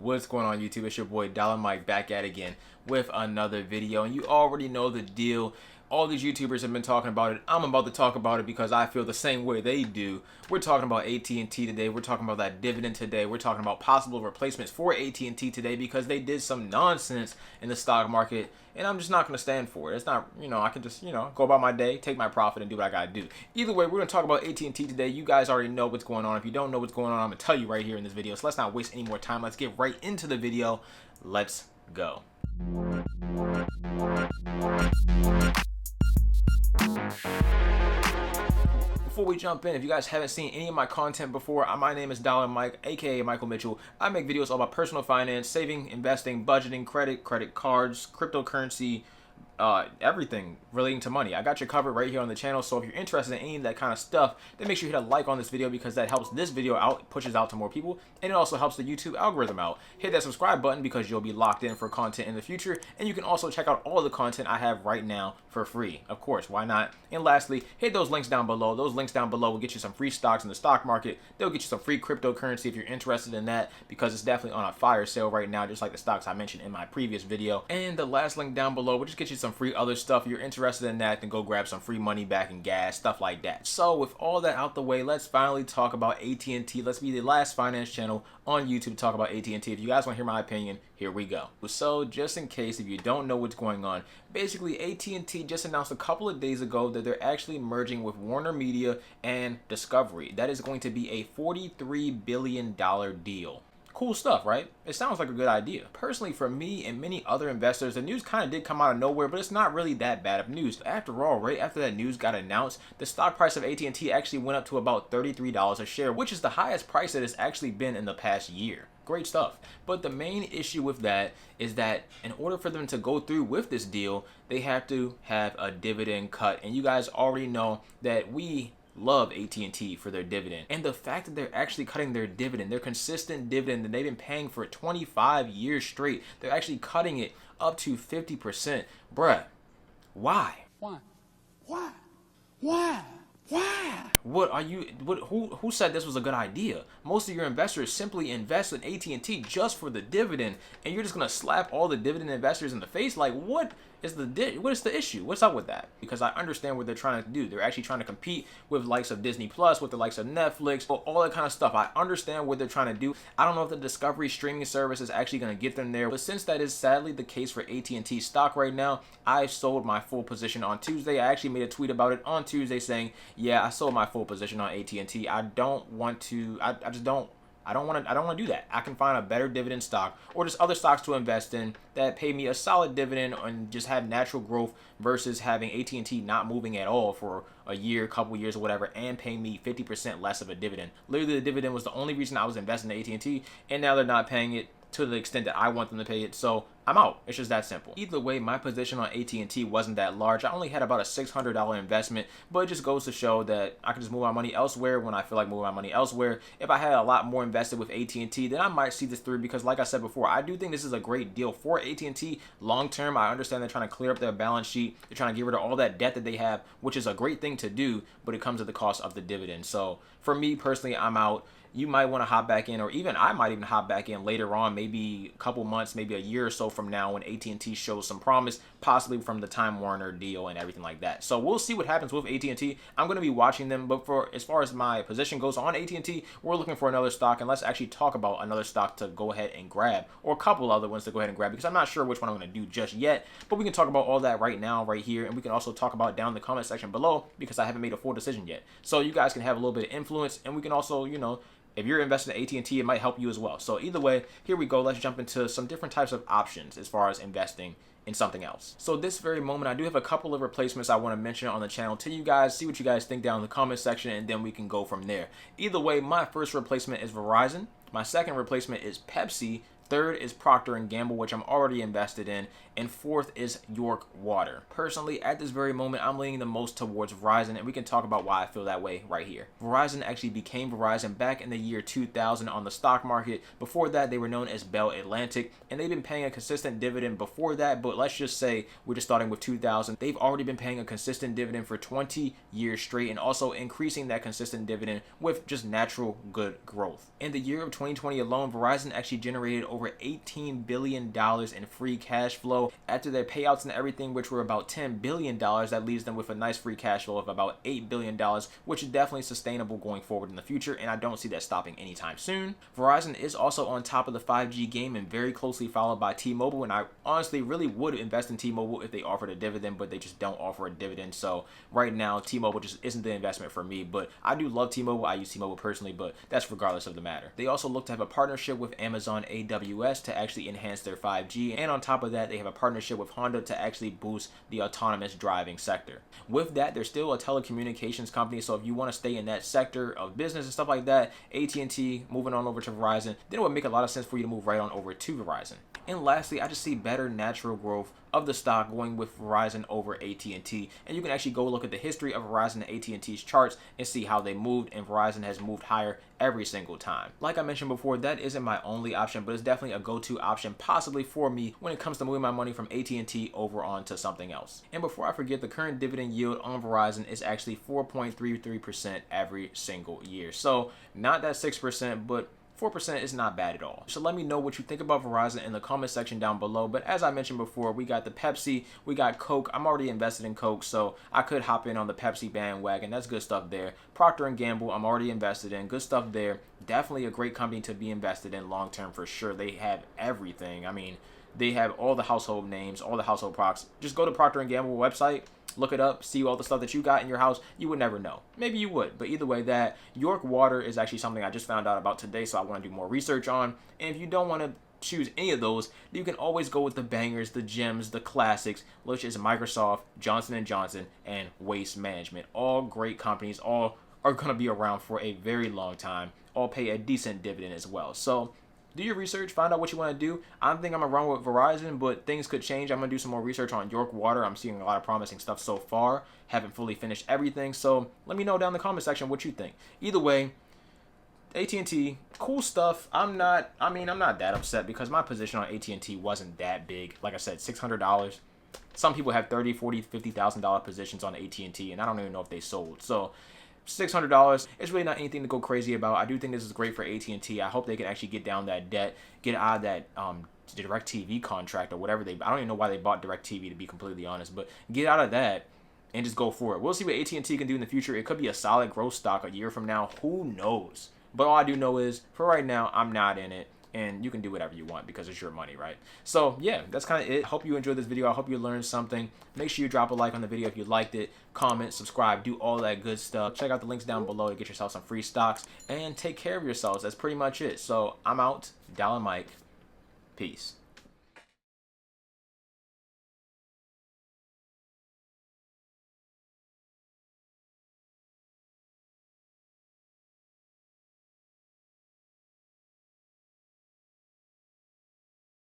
What's going on, YouTube? It's your boy Dollar Mike back at again with another video, and you already know the deal. All these YouTubers have been talking about it. I'm about to talk about it because I feel the same way they do. We're talking about AT&T today. We're talking about that dividend today. We're talking about possible replacements for AT&T today because they did some nonsense in the stock market, and I'm just not going to stand for it. It's not, I can just, go about my day, take my profit, and do what I got to do. Either way, we're going to talk about AT&T today. You guys already know what's going on. If you don't know what's going on, I'm going to tell you right here in this video. So let's not waste any more time. Let's get right into the video. Let's go. Before we jump in, if you guys haven't seen any of my content before, my name is Dollar Mike, aka Michael Mitchell. I make videos all about personal finance, saving, investing, budgeting, credit cards, cryptocurrency, everything relating to money. I got you covered right here on the channel. So if you're interested in any of that kind of stuff, then make sure you hit a like on this video because that helps this video out, pushes out to more people, and it also helps the YouTube algorithm out. Hit that subscribe button because you'll be locked in for content in the future, and you can also check out all the content I have right now for free. Of course, why not? And lastly, hit those links down below. Those links down below will get you some free stocks in the stock market. They'll get you some free cryptocurrency if you're interested in that, because it's definitely on a fire sale right now, just like the stocks I mentioned in my previous video. And the last link down below will just get you some free other stuff. If you're interested in that, then go grab some free money back and gas, stuff like that. So with all that out the way, let's finally talk about AT&T. Let's be the last finance channel on YouTube to talk about AT&T. If you guys want to hear my opinion, here we go. So just in case if you don't know what's going on, basically AT&T just announced a couple of days ago that they're actually merging with WarnerMedia and Discovery. That is going to be a $43 billion deal. Cool stuff, right? It sounds like a good idea. Personally, for me and many other investors, the news kind of did come out of nowhere, but it's not really that bad of news. After all, right after that news got announced, the stock price of AT&T actually went up to about $33 a share, which is the highest price that it's actually been in the past year. Great stuff. But the main issue with that is that in order for them to go through with this deal, they have to have a dividend cut. And you guys already know that we love AT&T for their dividend, and the fact that they're actually cutting their dividend, their consistent dividend that they've been paying for 25 years straight, they're actually cutting it up to 50%. Bruh, why? What are you? Who said this was a good idea? Most of your investors simply invest in AT&T just for the dividend, and you're just gonna slap all the dividend investors in the face? Like, what is the issue? What's up with that? Because I understand what they're trying to do. They're actually trying to compete with the likes of Disney Plus, with the likes of Netflix, all that kind of stuff. I understand what they're trying to do. I don't know if the Discovery streaming service is actually going to get them there, but since that is sadly the case for AT&T stock right now, I sold my full position on Tuesday. I actually made a tweet about it on Tuesday saying, yeah, I sold my full position on AT&T. I don't want to. I don't want to do that. I can find a better dividend stock or just other stocks to invest in that pay me a solid dividend and just have natural growth versus having AT&T not moving at all for a year, couple years or whatever, and paying me 50% less of a dividend. Literally, the dividend was the only reason I was investing in AT&T, and now they're not paying it to the extent that I want them to pay it, so I'm out. It's just that simple. Either way, my position on AT&T wasn't that large. I only had about a $600 investment, but it just goes to show that I can just move my money elsewhere when I feel like moving my money elsewhere. If I had a lot more invested with AT&T, then I might see this through, because like I said before, I do think this is a great deal for AT&T long term. I understand they're trying to clear up their balance sheet. They're trying to get rid of all that debt that they have, which is a great thing to do, but it comes at the cost of the dividend. So for me personally, I'm out. You might want to hop back in, or even I might even hop back in later on, maybe a couple months, maybe a year or so from now, when AT&T shows some promise, possibly from the Time Warner deal and everything like that. So we'll see what happens with AT&T. I'm going to be watching them, but for as far as my position goes on AT&T, we're looking for another stock, and let's actually talk about another stock to go ahead and grab, or a couple other ones to go ahead and grab, because I'm not sure which one I'm going to do just yet, but we can talk about all that right now, right here, and we can also talk about down in the comment section below, because I haven't made a full decision yet. So you guys can have a little bit of influence, and we can also, if you're investing in AT&T, it might help you as well. So either way, here we go. Let's jump into some different types of options as far as investing in something else. So this very moment, I do have a couple of replacements I want to mention on the channel to you guys. See what you guys think down in the comment section, and then we can go from there. Either way, my first replacement is Verizon. My second replacement is Pepsi. Third is Procter & Gamble, which I'm already invested in. And fourth is York Water. Personally, at this very moment, I'm leaning the most towards Verizon, and we can talk about why I feel that way right here. Verizon actually became Verizon back in the year 2000 on the stock market. Before that, they were known as Bell Atlantic, and they've been paying a consistent dividend before that, but let's just say we're just starting with 2000. They've already been paying a consistent dividend for 20 years straight, and also increasing that consistent dividend with just natural good growth. In the year of 2020 alone, Verizon actually generated over over $18 billion in free cash flow after their payouts and everything, which were about $10 billion. That leaves them with a nice free cash flow of about $8 billion, which is definitely sustainable going forward in the future, and I don't see that stopping anytime soon. Verizon is also on top of the 5G game and very closely followed by T-Mobile, and I honestly really would invest in T-Mobile if they offered a dividend, but they just don't offer a dividend. So right now, T-Mobile just isn't the investment for me, but I do love T-Mobile. I use T-Mobile personally, but that's regardless of the matter. They also look to have a partnership with Amazon AWS to actually enhance their 5G, and on top of that, they have a partnership with Honda to actually boost the autonomous driving sector. With that, they're still a telecommunications company, so if you want to stay in that sector of business and stuff like that, AT&T moving on over to Verizon, then it would make a lot of sense for you to move right on over to Verizon. And lastly, I just see better natural growth of the stock going with Verizon over AT&T, and you can actually go look at the history of Verizon and AT&T's charts and see how they moved, and Verizon has moved higher every single time. Like I mentioned before, that isn't my only option, but it's definitely a go-to option possibly for me when it comes to moving my money from AT&T over onto something else. And before I forget, the current dividend yield on Verizon is actually 4.33% every single year. So not that 6%, but 4% is not bad at all. So let me know what you think about Verizon in the comment section down below. But as I mentioned before, we got the Pepsi, we got Coke. I'm already invested in Coke, so I could hop in on the Pepsi bandwagon. That's good stuff there. Procter & Gamble, I'm already invested in. Good stuff there. Definitely a great company to be invested in long term for sure. They have everything. I mean, they have all the household names, all the household products. Just go to Procter & Gamble website, look it up, see all the stuff that you got in your house. You would never know. Maybe you would, but either way, that York water is actually something I just found out about today, so I want to do more research on. And if you don't want to choose any of those, you can always go with the bangers, the gems, the classics, which is Microsoft, Johnson & Johnson, and Waste Management. All great companies, all are going to be around for a very long time, all pay a decent dividend as well. So do your research, find out what you want to do. I think I'm going to run with Verizon, but things could change. I'm going to do some more research on York Water. I'm seeing a lot of promising stuff so far. Haven't fully finished everything, so let me know down in the comment section what you think. Either way, AT&T, cool stuff. I'm not that upset because my position on AT&T wasn't that big. Like I said, $600. Some people have $30,000, $40,000, $50,000 positions on AT&T, and I don't even know if they sold. So $600, it's really not anything to go crazy about. I do think this is great for AT&T. I hope they can actually get down that debt, get out of that DirecTV contract or whatever I don't even know why they bought DirecTV, to be completely honest, but get out of that and just go for it. We'll see what AT&T can do in the future. It could be a solid growth stock a year from now. Who knows? But all I do know is, for right now, I'm not in it. And you can do whatever you want because it's your money, right? So yeah, that's kind of it. Hope you enjoyed this video. I hope you learned something. Make sure you drop a like on the video if you liked it. Comment, subscribe, do all that good stuff. Check out the links down below to get yourself some free stocks. And take care of yourselves. That's pretty much it. So I'm out. Dollar Mike. Peace.